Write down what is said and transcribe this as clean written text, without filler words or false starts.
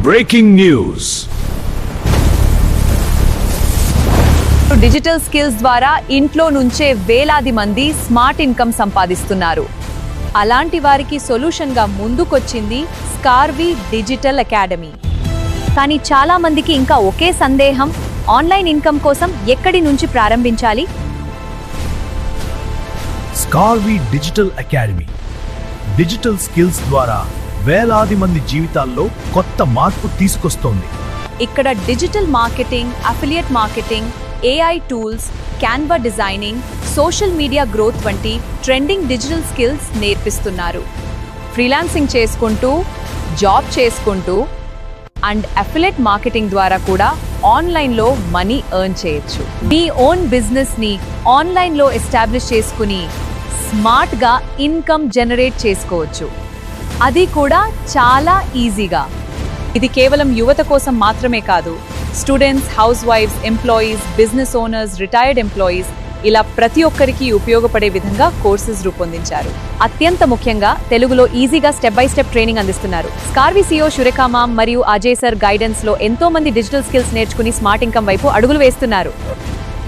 Breaking news. Digital skills ద్వారా ఇంట్లో నుంచే వేలాది మంది స్మార్ట్ ఇన్కమ్ సంపాదిస్తున్నారు. అలాంటి వారికి సొల్యూషన్గా ముందుకొచ్చింది స్కార్వీ డిజిటల్ అకాడమీ. కానీ చాలా మందికి ఇంకా ఒకే సందేహం, ఆన్లైన్ ఇన్కమ్ కోసం ఎక్కడి నుంచి ప్రారంభించాలి? స్కార్వీ డిజిటల్ అకాడమీ డిజిటల్ స్కిల్స్ ద్వారా వేలాది మంది జీవితాల్లో కొత్త మార్పు తీసుకొస్తోంది. ఇక్కడ digital marketing, affiliate marketing, AI tools, Canva designing, social media growth వంటి ట్రెండింగ్ డిజిటల్ స్కిల్స్ నేర్పిస్తున్నారు. ఫ్రీలాన్సింగ్ చేసుకుంటూ, జాబ్ చేసుకుంటూ అండ్ అఫిలియేట్ మార్కెటింగ్ ద్వారా కూడా ఆన్లైన్లో మనీ ఎర్న్ చేయొచ్చు. మీ ఓన్ బిజినెస్ని ఆన్లైన్లో ఎస్టాబ్లిష్ చేసుకుని స్మార్ట్గా ఇన్కమ్ జనరేట్ చేసుకోవచ్చు. అది కూడా చాలా ఈజీగా. ఇది కేవలం యువత కోసం మాత్రమే కాదు, స్టూడెంట్స్, హౌస్ వైఫ్స్, employees, business owners, retired employees ఇలా ప్రతి ఒక్కరికి ఉపయోగపడే విధంగా కోర్సెస్ రూపొందించారు. అత్యంత ముఖ్యంగా తెలుగులో ఈజీగా స్టెప్ బై స్టెప్ ట్రైనింగ్ అందిస్తున్నారు. స్కార్వీ CEO శురేఖా మామ్ మరియు అజయ్ సర్ గైడెన్స్ లో ఎంతో మంది డిజిటల్ స్కిల్స్ నేర్చుకుని స్మార్ట్ ఇన్కమ్ వైపు అడుగులు వేస్తున్నారు.